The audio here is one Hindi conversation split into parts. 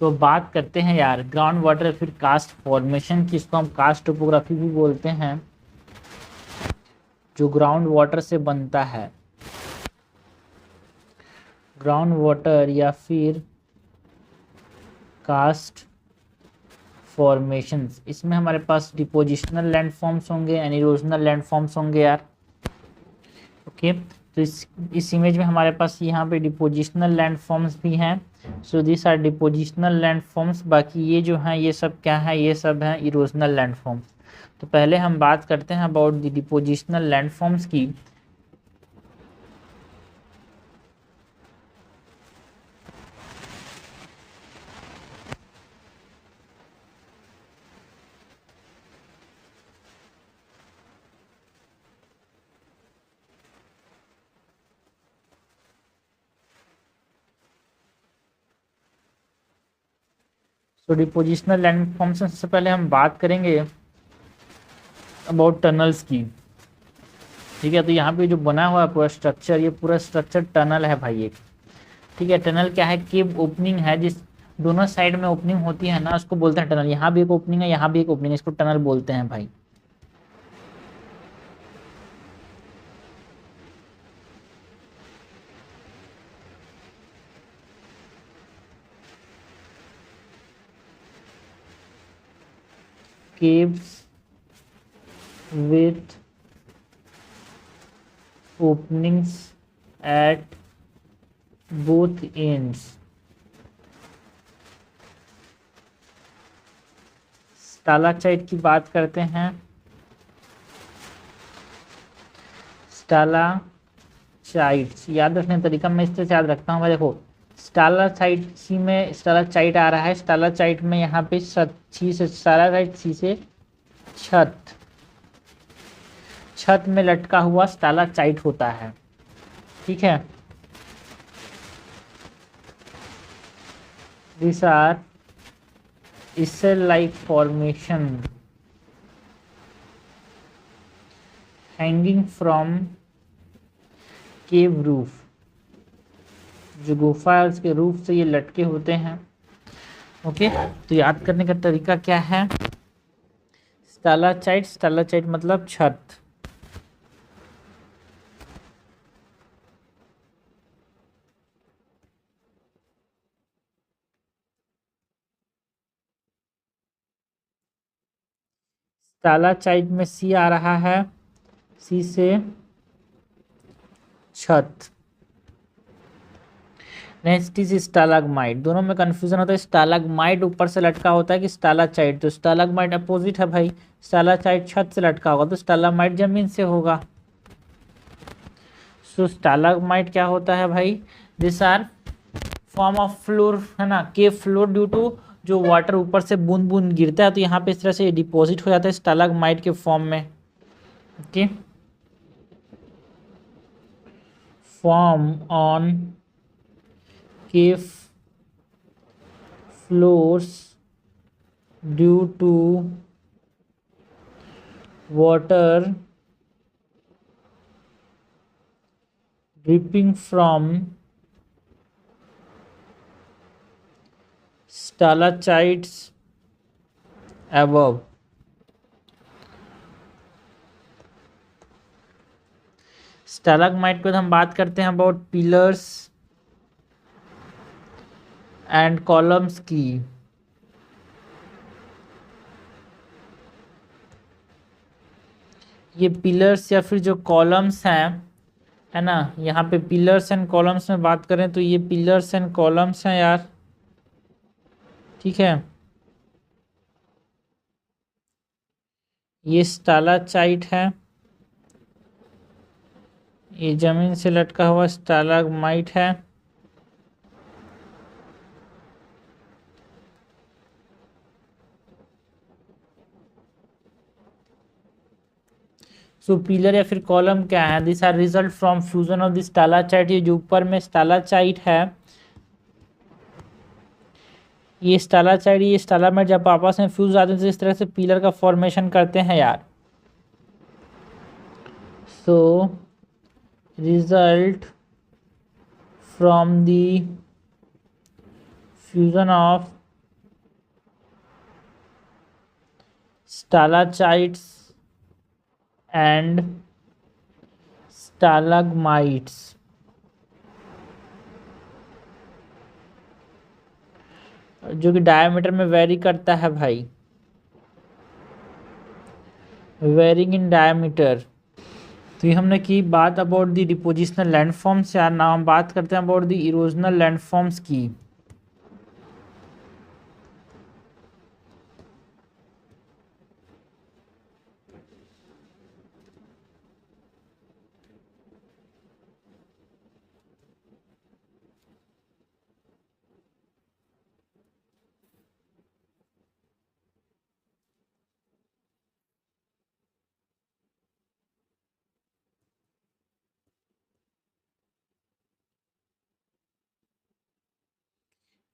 तो बात करते हैं यार ग्राउंड वाटर फिर कास्ट फॉर्मेशन की, इसको हम कास्ट टोपोग्राफी भी बोलते हैं, जो ग्राउंड वाटर से बनता है। ग्राउंड वाटर या फिर कास्ट फॉर्मेशंस, इसमें हमारे पास डिपोजिशनल लैंडफॉर्म्स होंगे, एनिरोजनल लैंडफॉर्म्स होंगे यार। ओके, तो इस इमेज में हमारे पास यहाँ पे डिपोजिशनल लैंडफॉर्म्स भी हैं। So this are depositional landforms. बाकी ये जो हैं ये सब क्या है, ये सब हैं इरोजनल लैंडफॉर्म्स। तो पहले हम बात करते हैं अबाउट द डिपोजिशनल लैंडफॉर्म्स की। तो डिपोजिशनल लैंडफॉर्म्स से पहले हम बात करेंगे अबाउट टनल्स की। ठीक है, तो यहाँ पे जो बना हुआ है पूरा स्ट्रक्चर, ये पूरा स्ट्रक्चर टनल है भाई एक। ठीक है, टनल क्या है, केव ओपनिंग है, जिस दोनों साइड में ओपनिंग होती है ना, उसको बोलते हैं टनल। यहाँ भी एक ओपनिंग है, यहाँ भी एक ओपनिंग है, इसको टनल बोलते हैं भाई। caves with openings at both ends। स्टालाचाइट की बात करते हैं। स्टालाचाइट्स याद रखने का तरीका मैं इस तरह से याद रखता हूँ भाई। देखो, स्टालाचाइट सी में स्टालाचाइट आ रहा है, स्टालाचाइट में यहाँ पे सी से स्टालाचाइट, सी से छत, छत में लटका हुआ स्टालाचाइट होता है। ठीक है, these are cell like formation hanging from cave roof। जो गुफा है उसके रूफ से ये लटके होते हैं। ओके, तो याद करने का तरीका क्या है, स्टालाचाइट, स्टालाचाइट मतलब छत। स्टालाचाइट में सी आ रहा है, सी से छत। नेक्स्ट इज स्टालागमाइट, दोनों में कंफ्यूजन होता है। स्टालागमाइट ऊपर से लटका होता है कि स्टालाचाइट, तो स्टालागमाइट अपोजिट है भाई। स्टालाचाइट छत से लटका होगा तो स्टालामाइट जमीन से होगा। सो स्टालागमाइट क्या होता है भाई, this are form of floor है ना, के फ्लोर ड्यू टू जो वाटर ऊपर से बूंद बूंद गिरता है तो यहाँ पे इस तरह से डिपॉजिट हो जाता है स्टालागमाइट के फॉर्म में। Okay, form on cave floors due to water dripping from stalactites above। स्टालागमाइट पे हम बात करते हैं अबाउट पिलर्स एंड कॉलम्स की। ये पिलर्स या फिर जो कॉलम्स हैं है ना, यहाँ पे पिलर्स एंड कॉलम्स में बात करें तो ये पिलर्स एंड कॉलम्स हैं यार। ठीक है, ये स्टालाचाइट है, ये जमीन से लटका हुआ स्टालागमाइट है। सो पिलर या फिर कॉलम क्या है, this are result from fusion of this stalactite. ये जो ऊपर में स्टालाचाइट है, ये स्टालाचाइट ये स्टालामाइट जब आपस में फ्यूज आते हैं तो इस तरह से पिलर का फॉर्मेशन करते हैं यार। So result from the fusion of stalactites and stalagmites. जो कि डायमीटर में वेरी करता है भाई, वेरिंग इन डायमीटर। तो ये हमने की बात अबाउट द डिपोजिशनल लैंडफॉर्म्स। यार नाउ हम बात करते हैं अबाउट द इरोजनल लैंडफॉर्म्स की।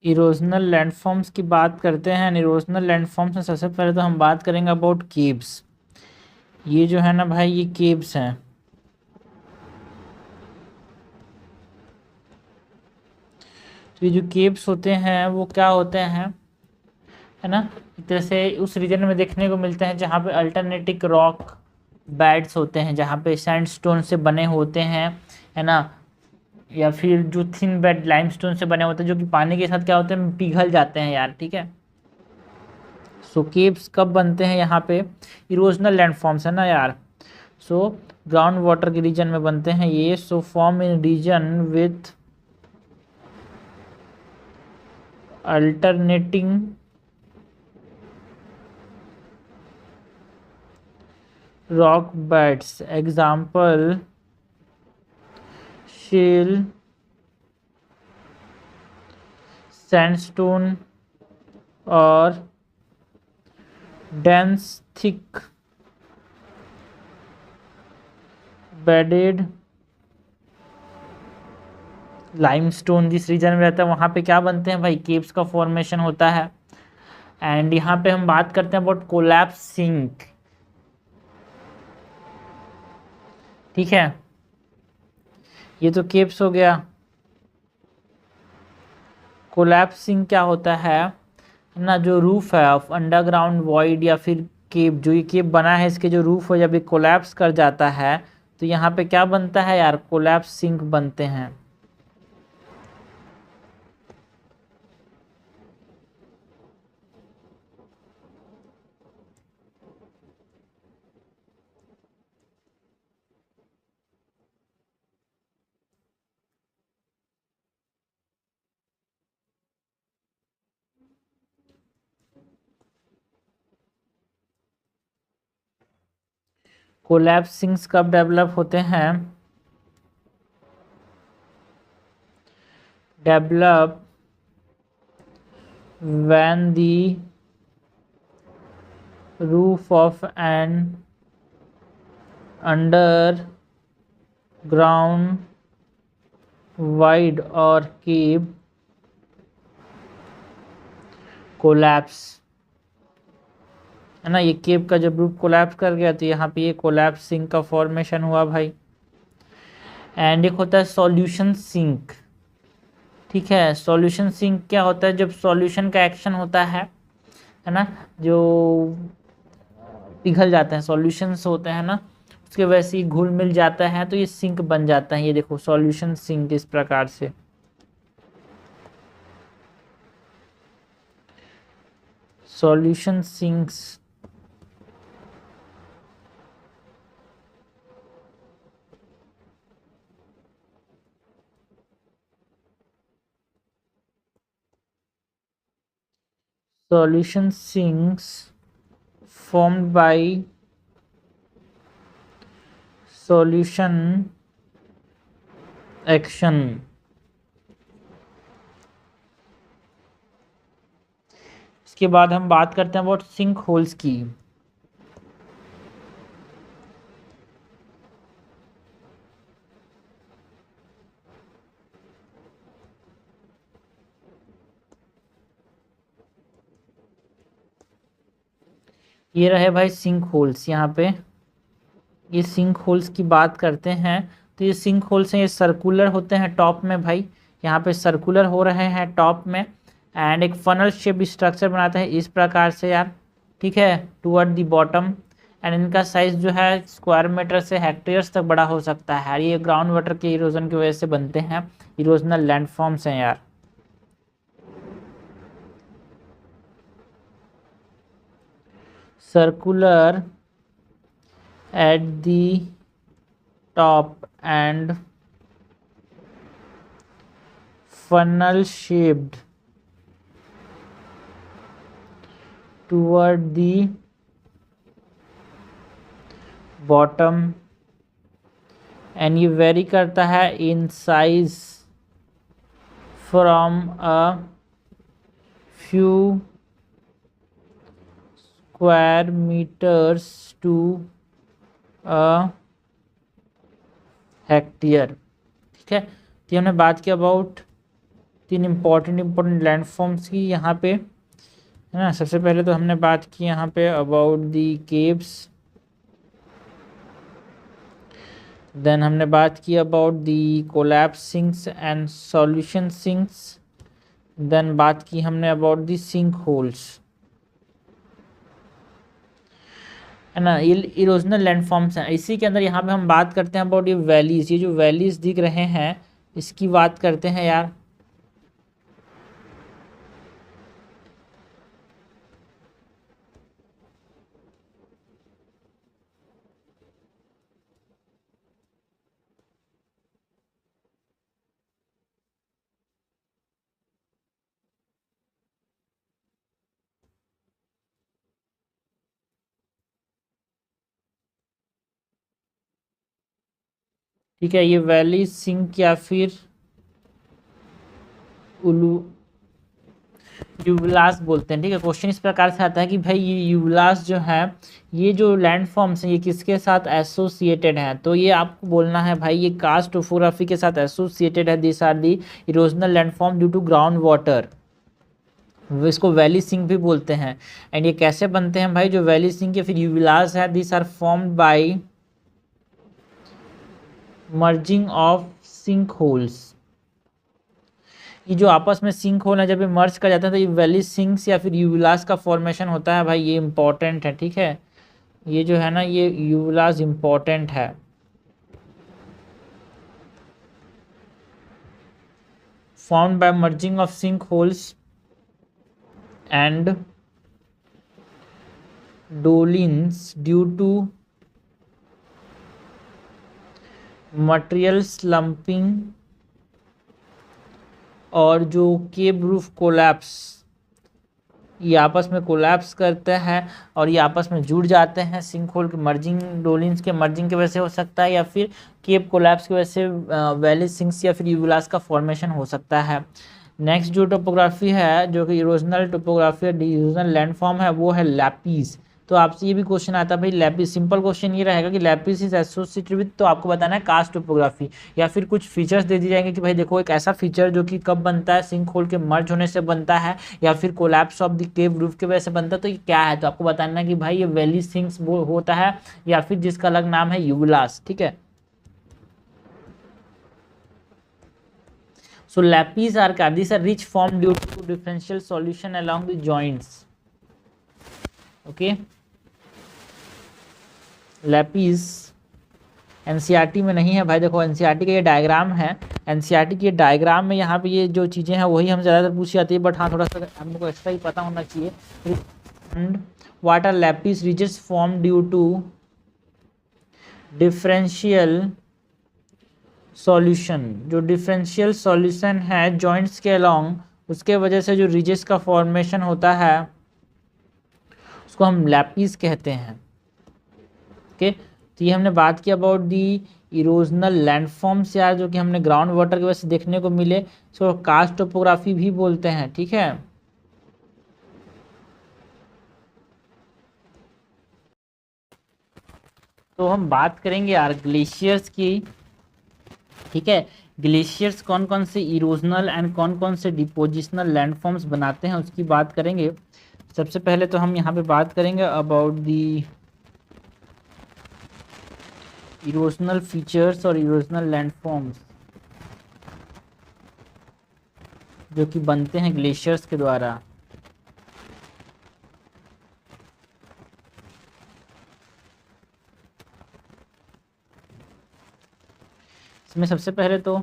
इरोजनल लैंडफॉर्म्स की बात करते हैं। इरोजनल लैंडफॉर्म्स में सबसे पहले तो हम बात करेंगे अबाउट केव्स। ये जो है ना भाई, ये केव्स हैं। तो ये जो केव्स होते हैं वो क्या होते हैं, है ना, एक तरह से उस रीजन में देखने को मिलते हैं जहाँ पे अल्टरनेटिक रॉक बेड्स होते हैं, जहाँ पे सैंडस्टोन से बने होते हैं, है ना, या फिर जो थिन बेड लाइमस्टोन से बने होते हैं, जो कि पानी के साथ क्या होते हैं, पिघल जाते हैं यार, ठीक है। सो केव्स कब बनते हैं यहाँ पे, इरोजनल लैंडफॉर्म्स है ना यार। सो ग्राउंड वाटर के रीजन में बनते हैं ये। So form in region with alternating rock beds, example shale, sandstone और डेंस थिक बेडेड लाइमस्टोन जिस रीजन में रहता है वहाँ पे क्या बनते हैं भाई, केव्स का फॉर्मेशन होता है। एंड यहाँ पे हम बात करते हैं अबाउट कोलैप्स सिंक, ठीक है। ये तो केव्स हो गया। कोलैप्सिंग क्या होता है ना, जो रूफ है ऑफ अंडरग्राउंड वॉइड या फिर केव, जो ये केव बना है इसके जो रूफ हो जब ये कोलैप्स कर जाता है तो यहाँ पे क्या बनता है यार, कोलैप्स सिंक बनते हैं। कोलैप्स सिंक्स कब डेवलप होते हैं, develop when the roof of an underground void or cave collapse, है ना। ये केव का जब रूफ कोलैप्स कर गया तो यहाँ पे ये कोलैप्स सिंक का फॉर्मेशन हुआ भाई। एंड एक होता है सॉल्यूशन सिंक, ठीक है। सॉल्यूशन सिंक क्या होता है, जब सॉल्यूशन का एक्शन होता है ना, जो पिघल जाते हैं सॉल्यूशंस होते हैं ना, उसके वैसे ही घुल मिल जाता है तो ये सिंक बन जाता है। ये देखो सॉल्यूशन सिंक इस प्रकार से। Solution sinks solution sinks formed by solution action। इसके बाद हम बात करते हैं अबाउट सिंक होल्स की। ये रहे भाई सिंक होल्स। यहाँ पे ये सिंक होल्स की बात करते हैं तो ये सिंक होल्स हैं, ये सर्कुलर होते हैं टॉप में भाई, यहाँ पे सर्कुलर हो रहे हैं टॉप में। एंड एक फनल शेप स्ट्रक्चर बनाते हैं इस प्रकार से यार, ठीक है, टुवर्ड द बॉटम, एंड इनका साइज जो है स्क्वायर मीटर से हेक्टेयर्स तक बड़ा हो सकता है। ये ग्राउंड वाटर के इरोजन की वजह से बनते हैं, इरोजनल लैंडफॉर्म्स हैं यार। Circular at the top and funnel shaped toward the bottom, and ये वेरी करता है in size from a few square metres to a hectare. ठीक है, तो हमने बात की अबाउट 3 इम्पोर्टेंट लैंडफॉर्म्स की यहाँ पे, है ना। सबसे पहले तो हमने बात की यहाँ पे अबाउट दी केव्स, देन हमने बात की about the collapse sinks and solution sinks, then बात की हमने अबाउट दी सिंक होल्स, है ना। ये इरोजनल लैंडफॉर्म्स हैं। इसी के अंदर यहाँ पे हम बात करते हैं अबाउट ये वैलीज, ये जो वैलीज दिख रहे हैं इसकी बात करते हैं यार। ठीक है, ये वैली सिंक या फिर उलू यूवलास बोलते हैं। ठीक है, क्वेश्चन इस प्रकार से आता है कि भाई ये यूवलास जो है, ये जो लैंडफॉर्म्स हैं ये किसके साथ एसोसिएटेड हैं, तो ये आपको बोलना है भाई ये कास्ट टोपोग्राफी के साथ एसोसिएटेड है। This are the erosional landform due to ground water, इसको वैली सिंक भी बोलते हैं। एंड ये कैसे बनते हैं भाई, जो वैली सिंक या फिर यूविलास है, this are formed by merging of sink holes. ये जो आपस में सिंक होल है जब ये मर्ज कर जाता है तो ये वैली सिंक्स या फिर यूविलास का फॉर्मेशन होता है भाई, ये इंपॉर्टेंट है। ठीक है, ये जो है ना ये यूविलास इंपॉर्टेंट है। Formed by merging of sink holes and dolines due to material slumping, और जो केब रूफ कोलैप्स, ये आपस में कोलैप्स करते हैं और ये आपस में जुड़ जाते हैं। सिंक होल के मर्जिंग, डोलिन्स के मर्जिंग की वजह से हो सकता है, या फिर केब कोलैप्स की वजह से वैली सिंक्स या फिर यूविलास का फॉर्मेशन हो सकता है। नेक्स्ट जो टोपोग्राफी है, जो कि इरोजनल टोपोग्राफी इरोजनल लैंडफॉर्म है, वो है लैपिस। तो आपसे ये भी क्वेश्चन आता है भाई लैपिस, सिंपल क्वेश्चन ये रहेगा कि लैपिस इज एसोसिएटेड विद, तो आपको बताना है कास्ट टोपोग्राफी, या फिर कुछ फीचर्स दे दिए जाएंगे कि भाई देखो एक ऐसा फीचर जो कि कब बनता है, सिंक होल के मर्ज होने से बनता है, या फिर collapse of the cave roof की वजह से बनता है, तो ये क्या है। तो आपको बताना है कि भाई ये वैली सिंक्स होता है, या फिर जिसका अलग नाम है यूविलास। ठीक है, so lapis are these are rich form due to differential solution along the joints. okay, lapis NCERT में नहीं है भाई। देखो एनसीईआरटी का ये डायग्राम है, एनसीईआरटी के डायग्राम में यहाँ पे ये जो चीज़ें हैं वही हम ज़्यादातर पूछी जाती है, बट हाँ थोड़ा सा हम लोग को एक्स्ट्रा ही पता होना चाहिए। And what are lapies ridges form due to differential solution, जो डिफरेंशियल सॉल्यूशन है जॉइंट्स के अलोंग, उसके वजह से जो रिजेस का फॉर्मेशन होता है उसको हम लैपिस कहते हैं। ओके, तो ये हमने बात की अबाउट दी इरोजनल लैंडफॉर्म्स यार, जो कि हमने ग्राउंड वाटर की वजह से देखने को मिले, इसको कास्ट टोपोग्राफी भी बोलते हैं। ठीक है, तो हम बात करेंगे यार ग्लेशियर्स की। ठीक है, ग्लेशियर्स कौन कौन से इरोजनल एंड कौन कौन से डिपोजिशनल लैंडफॉर्म्स बनाते हैं उसकी बात करेंगे। सबसे पहले तो हम यहाँ पे बात करेंगे अबाउट दी इरोजनल फीचर्स और इरोजनल लैंडफॉर्म्स जो कि बनते हैं ग्लेशियर्स के द्वारा। इसमें सबसे पहले तो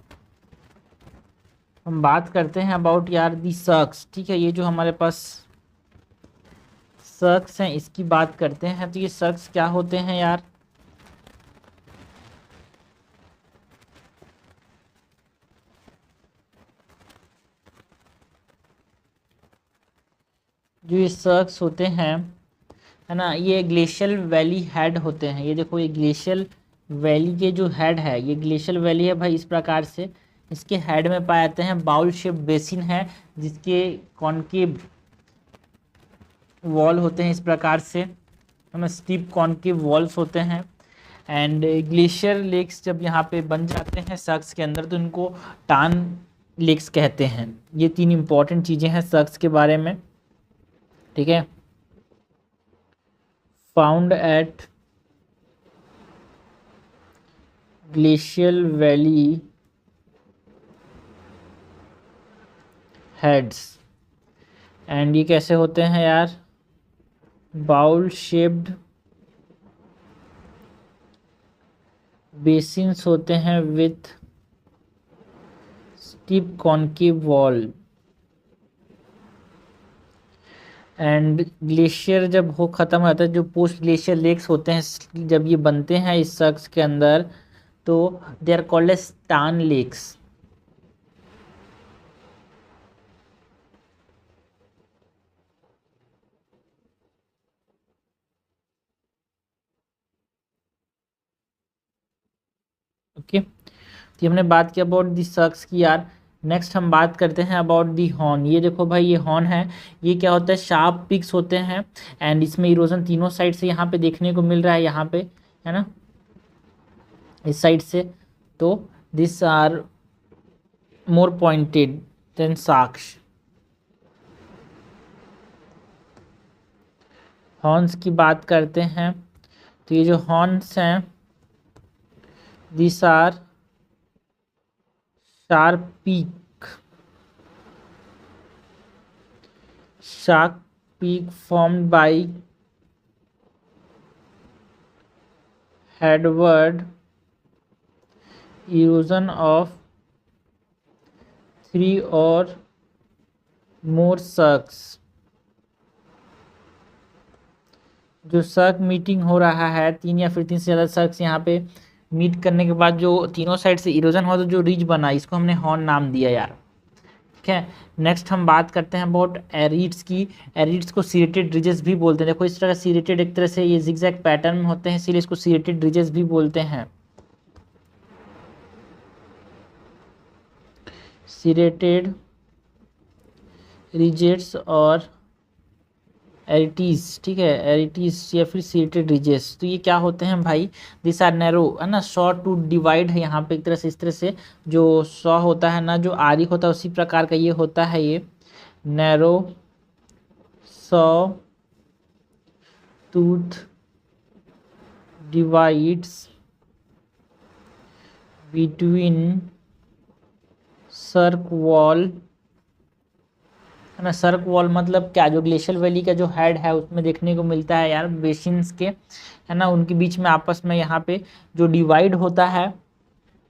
हम बात करते हैं अबाउट यार दी सर्क्स, ठीक है। ये जो हमारे पास सर्क्स हैं इसकी बात करते हैं। तो ये सर्क्स क्या होते हैं यार? जो ये सर्क्स होते हैं, है ना, ये ग्लेशियल वैली हेड होते हैं। ये देखो, ये ग्लेशियल वैली के जो हेड है, ये ग्लेशियल वैली है भाई, इस प्रकार से इसके हेड में पाए जाते हैं। बाउल शेप बेसिन है जिसके कॉनकेव वॉल होते हैं इस प्रकार से, है ना, स्टीप कॉनकेव वॉल्स होते हैं। एंड ग्लेशियर लेक्स जब यहाँ पे बन जाते हैं सर्क्स के अंदर तो इनको टान लेक्स कहते हैं। ये तीन इंपॉर्टेंट चीज़ें हैं सर्क्स के बारे में, ठीक है। Found at glacial valley heads. And ये कैसे होते हैं यार? बाउल शेप्ड बेसिन्स होते हैं with steep concave wall. And glacier जब हो ख़त्म हो जाता है, जो पोस्ट ग्लेशियर लेक्स होते हैं जब ये बनते हैं इस सर्क्स के अंदर, तो दे आर कॉल्ड एज टान लेक्स। ओके, तो हमने बात की अबाउट दी सर्क्स की यार। नेक्स्ट हम बात करते हैं अबाउट दी हॉर्न। ये देखो भाई, ये हॉर्न है। ये क्या होता है? शार्प पिक्स होते हैं एंड इसमें इरोजन तीनों साइड से यहाँ पे देखने को मिल रहा है, यहाँ पे, है ना, इस साइड से। तो this are more pointed than साक्ष। हॉर्न्स की बात करते हैं तो ये जो हॉर्न्स हैं, this are sharp peak, sharp peak formed by headward erosion of 3 और मोर सर्क्स। जो सर्क मीटिंग हो रहा है, 3 या फिर 3 से ज़्यादा सर्क्स यहाँ पे मीट करने के बाद जो तीनों साइड से इरोजन हो तो जो रिज बना, इसको हमने हॉर्न नाम दिया यार, ठीक है। नेक्स्ट हम बात करते हैं अबाउट एरिड्स की। एरिड्स को सीरेटेड रिजेस भी बोलते हैं। देखो इस तरह सीरेटेड, एक तरह से ये जिगजैग पैटर्न में होते हैं, इसीलिए इसको सीरेटेड रिजेस भी बोलते हैं। सीरेटेड रिजेट्स और एरिटीज, ठीक है, एरिटीज या फिर सीरेटेड रिजेस। तो ये क्या होते हैं भाई? दिस आर नैरो, है ना, सॉ टू डिवाइड है यहाँ पे एक तरह से, इस तरह से जो सॉ होता है ना, जो आरी होता है, उसी प्रकार का ये होता है। ये narrow saw tooth divides between cirque wall, है ना। सर्क वॉल मतलब क्या? जो ग्लेशियल वैली का जो हेड है उसमें देखने को मिलता है यार, बेसिन्स के, है ना, उनके बीच में आपस में यहाँ पे जो डिवाइड होता है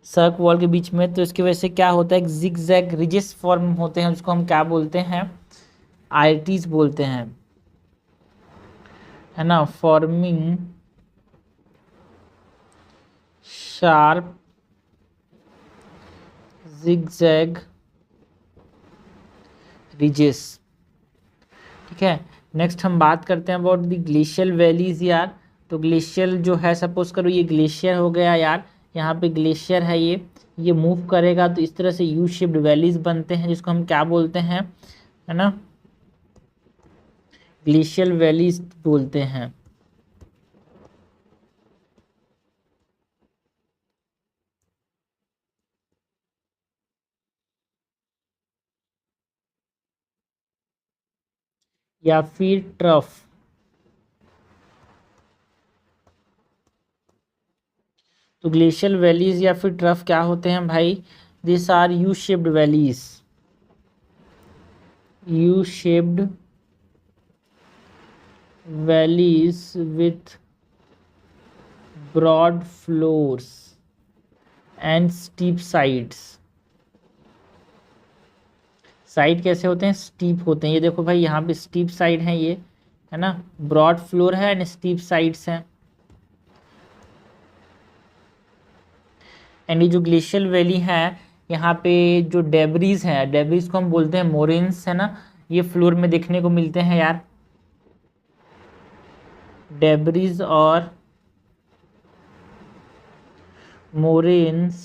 सर्क वॉल के बीच में, तो इसकी वजह से क्या होता है? जिग जैग रिजेस फॉर्म होते हैं, उसको हम क्या बोलते हैं? आर्टीज बोलते हैं, है ना, forming sharp zig zag ridges, ठीक है। नेक्स्ट हम बात करते हैं अबाउट द ग्लेशियल वैलीज यार। तो ग्लेशियल जो है, सपोज करो ये ग्लेशियर हो गया यार, यहाँ पे ग्लेशियर है, ये मूव करेगा तो इस तरह से यू शेप्ड वैलीज बनते हैं, जिसको हम क्या बोलते हैं, है ना, ग्लेशियल वैलीज बोलते हैं। या फिर ट्रफ। तो ग्लेशियल वैलीज या फिर ट्रफ क्या होते हैं भाई? This are U shaped valleys, U shaped valleys with broad floors and steep sides. Side कैसे होते हैं? स्टीप होते हैं। ये देखो भाई यहाँ पे स्टीप साइड है, ये है ना, ब्रॉड फ्लोर है एंड स्टीप साइड्स हैं। एंड ये जो ग्लेशियल वैली है, यहाँ पे जो डेब्रीज है, डेब्रीज को हम बोलते हैं मोरेन्स, है ना, ये फ्लोर में देखने को मिलते हैं यार। डेब्रीज और मोरेन्स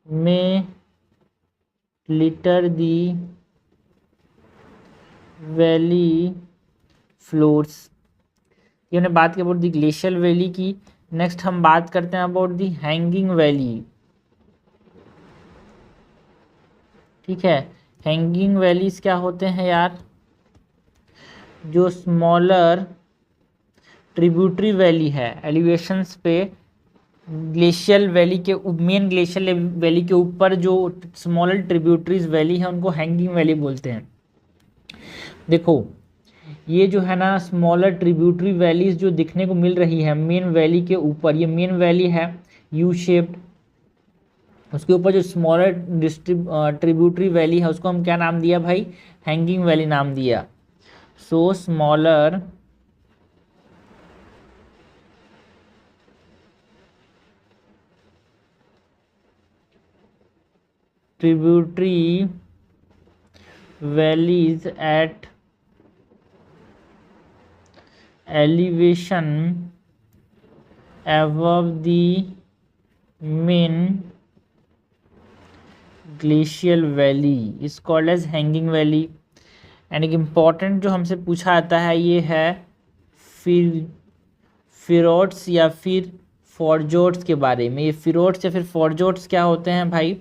में लिटर दी वैली फ्लोर्स। ये हमने बात की अबाउट दी ग्लेशियल वैली की। नेक्स्ट हम बात करते हैं अबाउट दी हैंगिंग वैली। ठीक है, हैंगिंग वैलीज क्या होते हैं यार? जो स्मॉलर ट्रिब्यूटरी वैली है एलिवेशंस पे, ग्लेशियल वैली के मेन ग्लेशियल वैली के ऊपर जो स्मॉलर ट्रिब्यूटरीज वैली है उनको हैंगिंग वैली बोलते हैं। देखो ये जो है ना स्मॉलर ट्रिब्यूटरी वैलीज जो दिखने को मिल रही है मेन वैली के ऊपर, ये मेन वैली है यू शेप्ड, उसके ऊपर जो स्मॉलर ट्रिब्यूटरी वैली है उसको हम क्या नाम दिया भाई? हैंगिंग वैली नाम दिया। सो smaller tributary valleys at elevation above the main glacial valley is called as hanging valley। And एक इम्पॉर्टेंट जो हमसे पूछा आता है ये है फिरोट्स या फिर फॉरजोट्स के बारे में। ये फिरोट्स या फिर फॉरजोट्स क्या होते हैं भाई?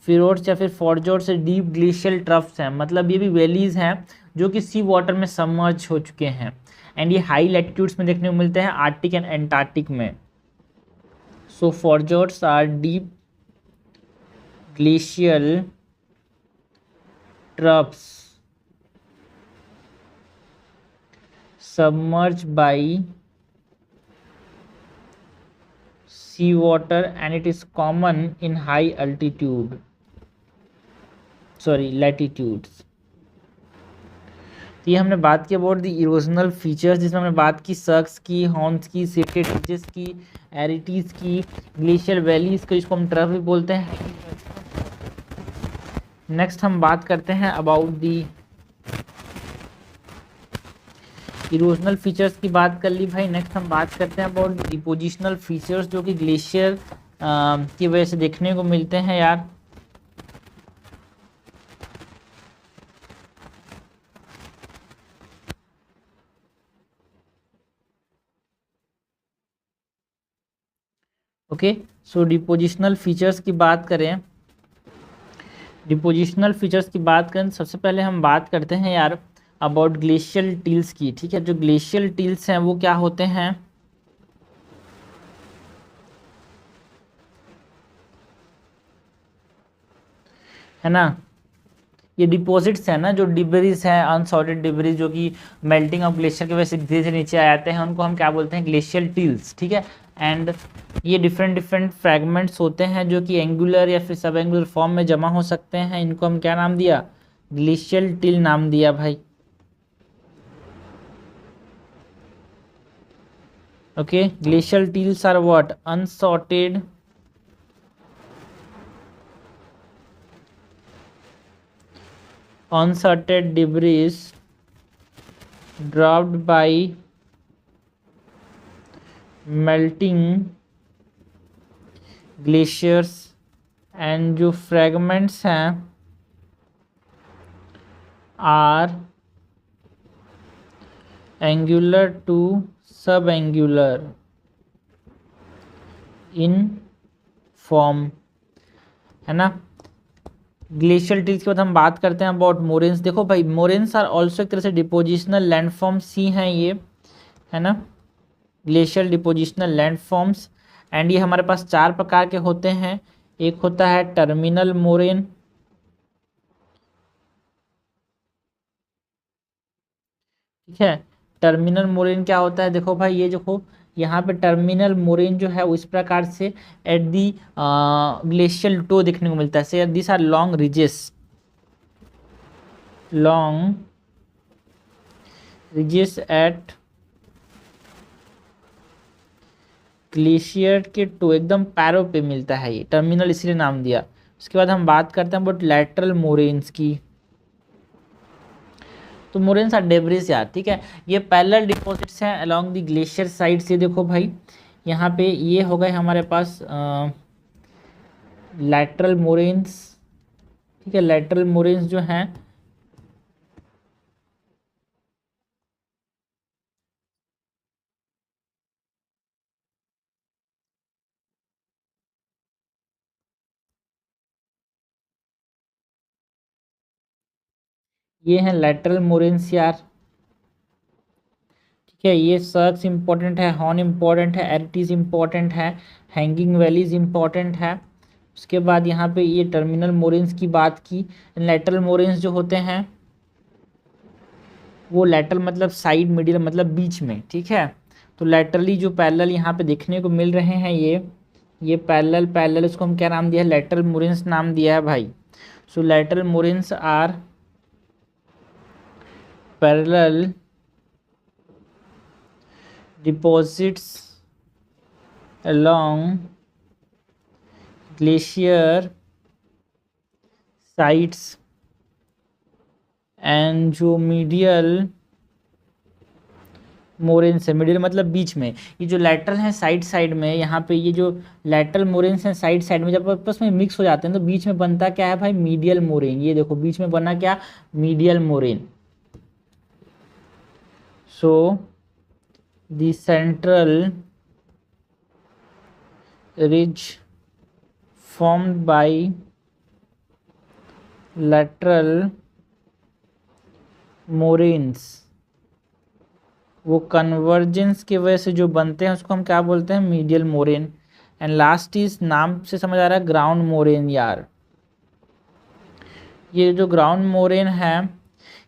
फिरोट्स या फिर फॉरजोट्स डीप ग्लेशियल ट्रफ्स हैं, मतलब ये भी वैलीज हैं जो कि सी वाटर में सबमर्ज हो चुके हैं। एंड ये हाई लैटिट्यूड्स में देखने को मिलते हैं, आर्टिक एंड एंटार्क्टिक में। So fjords are deep glacial troughs submerged by sea water and it is common in high altitude, sorry latitudes। तो ये हमने बात की अबाउट द इरोजनल फीचर्स, जिसमें हमने बात की सर्क्स की, हॉर्न्स की, सेफ्टेड रिजेस की, एरिटीज की, ग्लेशियल वैलीज को, जिसको हम ट्रफ भी बोलते हैं। नेक्स्ट हम बात करते हैं अबाउट दी इरोजनल फीचर्स की बात कर ली भाई। नेक्स्ट हम बात करते हैं अबाउट डिपोजिशनल फीचर्स जो कि ग्लेशियर की वजह से देखने को मिलते हैं यार। ओके, सो डिपोजिशनल फीचर्स की बात करें, डिपोजिशनल फीचर्स की बात करें सबसे पहले हम बात करते हैं यार अबाउट ग्लेशियल टिल्स की। ठीक है, जो ग्लेशियल टिल्स हैं वो क्या होते हैं? है ना, ये डिपॉजिट्स हैं ना, जो डिबरीज हैं, अनसॉर्टेड डिबरीज जो कि मेल्टिंग ऑफ ग्लेशियर की वजह से धीरे धीरे नीचे आ जाते हैं, उनको हम क्या बोलते हैं? ग्लेशियल टिल्स। ठीक है, एंड ये डिफरेंट डिफरेंट फ्रैगमेंट्स होते हैं जो कि एंगुलर या फिर सब एंगुलर फॉर्म में जमा हो सकते हैं, इनको हम क्या नाम दिया? ग्लेशियल टिल नाम दिया भाई। Okay, glacial tills are what? Unsorted debris dropped by melting glaciers, and जो फ्रैगमेंट्स हैं are angular to sub angular in form, है ना। ग्लेशियल टिल्स के बाद हम बात करते हैं अबाउट मोरेन्स। देखो भाई मोरेन्स आर ऑल्सो एक तरह से डिपोजिशनल लैंडफॉर्म्स सी हैं ये, है ना, ग्लेशियल डिपोजिशनल लैंडफॉर्म्स। एंड ये हमारे पास चार प्रकार के होते हैं। एक होता है टर्मिनल मोरेन, ठीक है। टर्मिनल मोरेन क्या होता है? देखो भाई ये देखो यहाँ पे टर्मिनल मोरेन जो है वो इस प्रकार से एट दी ग्लेशियल टो देखने को मिलता है। This are long ridges at glacier के टो, एकदम पैरों पे मिलता है, ये टर्मिनल इसलिए नाम दिया। उसके बाद हम बात करते हैं अबाउट लैटरल मोरेन्स की। तो मोरेन्स आर डेब्रिस यार, ठीक है। ये पैरेलल डिपॉजिट्स हैं अलोंग द ग्लेशियर साइड से। देखो भाई यहाँ पे ये हो गए हमारे पास लैटरल मोरेन्स, ठीक है। लैटरल मोरेन्स जो हैं ये हैं लैटरल मोरेन्स यार, ठीक है। ये सर्क्स इंपॉर्टेंट है, हॉर्न इंपॉर्टेंट है, एरिटीज इंपॉर्टेंट है, हैंगिंग वैलीज इंपॉर्टेंट है। उसके बाद यहाँ पे ये टर्मिनल मोरेन्स की बात की। लैटरल मोरेन्स जो होते हैं वो लैटरल मतलब साइड, मिडिल मतलब बीच में, ठीक है। तो लैटरली जो पैरेलल यहाँ पे देखने को मिल रहे हैं ये पैरेलल उसको हम क्या नाम दिया है, लैटरल मोरेन्स नाम दिया है भाई। So lateral moraines are parallel deposits along glacier sides and जो मीडियल मोरेन्स है, मिडिल मतलब बीच में, ये जो लैटरल हैं साइड में, यहाँ पे ये जो लैटरल मोरेन्स हैं साइड में जब आपस में मिक्स हो जाते हैं तो बीच में बनता क्या है भाई, मीडियल मोरेन। ये देखो बीच में बना क्या, medial moraine. So the central ridge formed by lateral moraines, वो कन्वर्जेंस की वजह से जो बनते हैं उसको हम क्या बोलते हैं, medial moraine. And last is, नाम से समझ आ रहा है, ग्राउंड मोरेन यार। ये जो ग्राउंड मोरेन है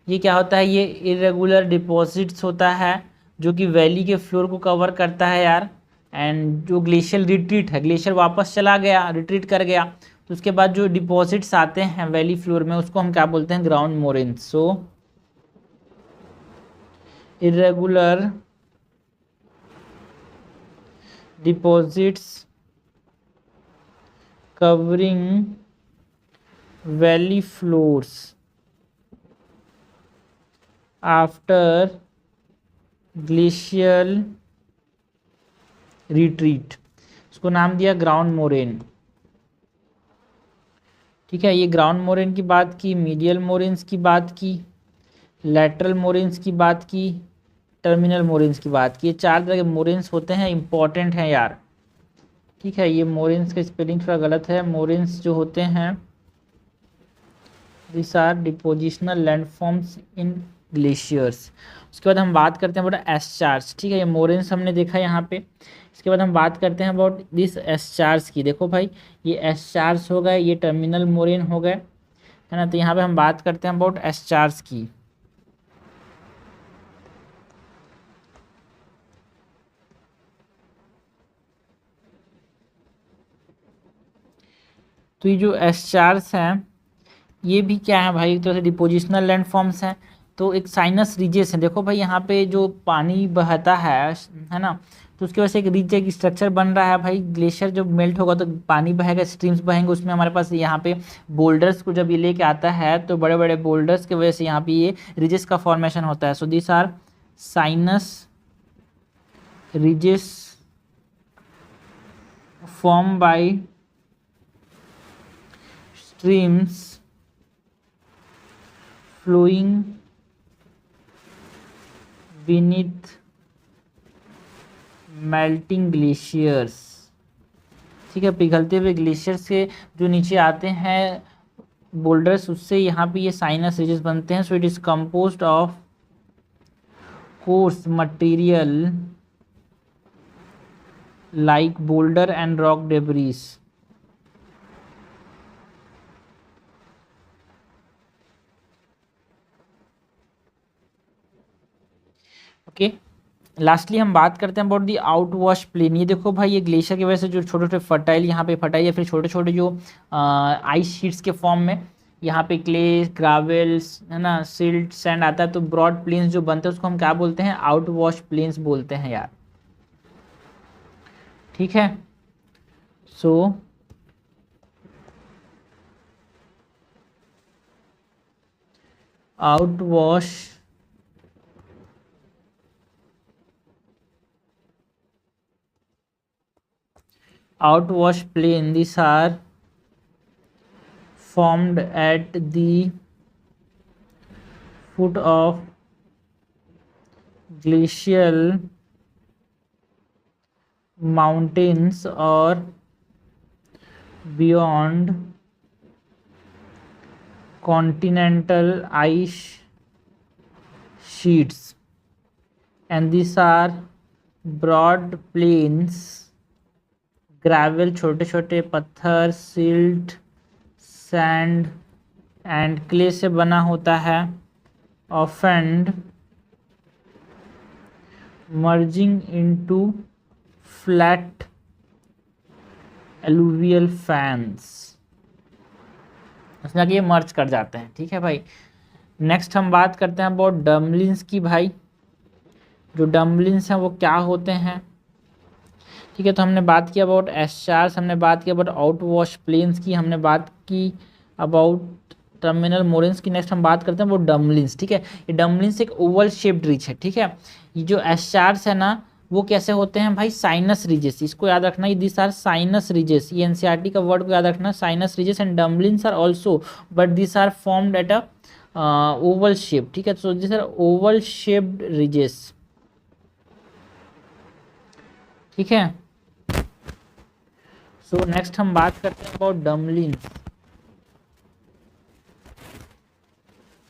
ये क्या होता है, ये इरेगुलर डिपॉजिट्स होता है जो कि वैली के फ्लोर को कवर करता है यार। एंड जो ग्लेशियल रिट्रीट है, ग्लेशियर वापस चला गया, रिट्रीट कर गया, तो उसके बाद जो डिपॉजिट्स आते हैं वैली फ्लोर में उसको हम क्या बोलते हैं, ground moraine. So irregular deposits covering valley floors after glacial retreat, उसको नाम दिया ग्राउंड मोरेन, ठीक है। ये ग्राउंड मोरेन की बात की, मीडियल मोरेन्स की बात की, लैटरल मोरेन्स की बात की, टर्मिनल मोरेन्स की बात की। ये चार तरह के मोरेन्स होते हैं, इंपॉर्टेंट हैं यार, ठीक है। ये मोरेन्स का स्पेलिंग थोड़ा गलत है। मोरेन्स जो होते हैं this are depositional landforms in glaciers. उसके बाद हम बात करते हैं अबाउट एस्चार्स, ठीक है। ये मोरेन्स हमने देखा यहाँ पे। इसके बाद हम बात करते हैं अबाउट दिस एस्चार्स की। देखो भाई ये एस्चार्स हो गए, ये टर्मिनल मोरेन हो गए, है ना। तो यहाँ पे हम बात करते हैं अबाउट एस्चार्स की। तो ये जो एस्चार्स हैं ये भी क्या है भाई, एक तरह से डिपोजिशनल लैंडफॉर्म्स हैं। तो एक साइनस रीजेस है, देखो भाई यहाँ पे जो पानी बहता है ना, तो उसकी वजह से एक रीज, एक स्ट्रक्चर बन रहा है भाई। ग्लेशियर जब मेल्ट होगा तो पानी बहेगा, स्ट्रीम्स बहेंगे, उसमें हमारे पास यहाँ पे बोल्डर्स को जब ये लेके आता है तो बड़े बड़े बोल्डर्स की वजह से यहाँ पे ये रिजेस का फॉर्मेशन होता है। So this are sinuous ridges formed by streams flowing beneath melting glaciers, ठीक है। पिघलते हुए ग्लेशियर से जो नीचे आते हैं बोल्डर्स, उससे यहाँ पे ये साइनस रिजेस बनते हैं। So it is composed of coarse material like boulder and rock debris, okay। Lastly हम बात करते हैं about the outwash plain. ये देखो भाई, ये ग्लेशियर की वजह से जो छोटे छोटे फर्टाइल यहाँ पे फर्टाइल या फिर छोटे छोटे जो आइस शीट्स के फॉर्म में यहाँ पे क्ले, ग्रावेल्स, है ना, सिल्ट, सैंड आता है, तो ब्रॉड प्लेन्स जो बनते हैं उसको हम क्या बोलते हैं? आउट वॉश प्लेन्स बोलते हैं यार। ठीक है, so out wash plain, these are formed at the foot of glacial mountains or beyond continental ice sheets, and these are broad plains, gravel छोटे छोटे पत्थर, सिल्ट, सैंड एंड क्ले से बना होता है, offend merging into flat alluvial fans, उसमें ये मर्ज कर जाते हैं। ठीक है भाई, नेक्स्ट हम बात करते हैं अबाउट डम्बलिंग्स की। भाई जो डम्बलिंग्स हैं वो क्या होते हैं? ठीक है, तो हमने बात की अबाउट एस्चार्स, हमने बात की अबाउट आउट वॉश प्लेन्स की, हमने बात की अबाउट टर्मिनल मोरेंस की। नेक्स्ट हम बात करते हैं वो डम्बलिंग्स। ठीक है, ये डम्बलिंग्स एक ओवल शेप्ड रिज है। ठीक है, ये जो एस्चार्स है ना वो कैसे होते हैं भाई? साइनस रिजेस, इसको याद रखना, ये दिस आर साइनस रिजेस, ये एनसीईआरटी का वर्ड को याद रखना, sinuous ridges. And drumlins are also, but this are formed at a oval shape. ठीक है, so this are oval shaped ridges. ठीक है, सो नेक्स्ट हम बात करते हैं अबाउट डम्बलिंग्स।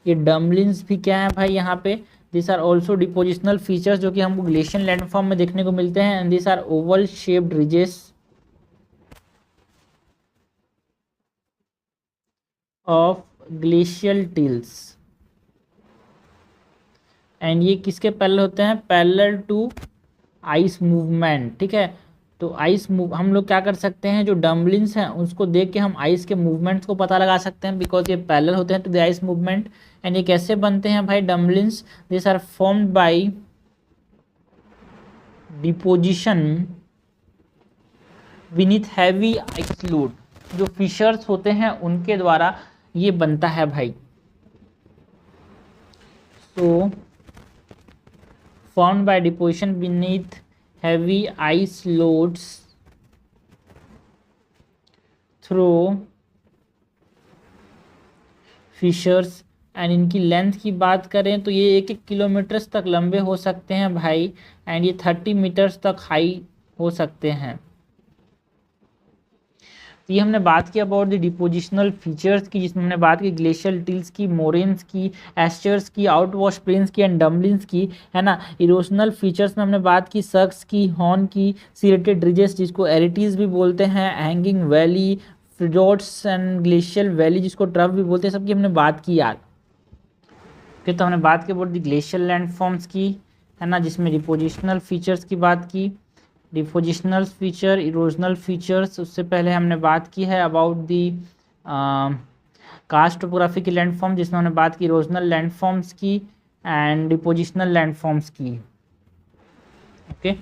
ये डम्बलिंग्स भी क्या है भाई यहाँ पे? This are also depositional features जो कि हमको ग्लेशियल लैंडफॉर्म में देखने को मिलते हैं, and this are oval shaped ridges of glacial tills. And ये किसके पैरेलल होते हैं? Parallel to ice movement. ठीक है, तो आइस मूव हम लोग क्या कर सकते हैं, जो डम्बलिंग्स हैं उसको देख के हम आइस के मूवमेंट्स को पता लगा सकते हैं, बिकॉज ये पैरेलल होते हैं to the ice movement. And ये कैसे बनते हैं भाई drumlins? This are formed by deposition beneath heavy ice load, जो फिशर्स होते हैं उनके द्वारा ये बनता है भाई। तो formed by deposition beneath heavy ice loads through fissures, and इनकी लेंथ की बात करें तो ये 1-1 किलोमीटर्स तक लंबे हो सकते हैं भाई, एंड ये 30 मीटर्स तक हाई हो सकते हैं। तो ये हमने बात की अबाउट द डिपोजिशनल फीचर्स की, जिसमें हमने बात की ग्लेशियल टिल्स की, मोरेन्स की, एस्चर्स की, आउट वॉश प्लेन्स की एंड डम्बलिंग्स की, है ना। इरोशनल फीचर्स में हमने बात की सक्स की, हॉर्न की, सीरेटेड रिजेस जिसको एरिटीज भी बोलते हैं, hanging valley, fjords and glacial valley जिसको ट्रफ भी बोलते हैं, सबकी हमने बात की यार। फिर तो हमने बात की अबाउट द ग्लेशियल लैंडफॉर्म्स की, है ना, जिसमें डिपोजिशनल फीचर्स की बात की, डिपोजिशनल फीचर, इरोजनल फीचर्स। उससे पहले हमने बात की है अबाउट दी कास्ट टोपोग्राफी की लैंडफॉर्म, जिसमें हमने बात की इरोजनल लैंडफॉर्म्स की एंड डिपोजिशनल लैंडफॉर्म्स की। ओके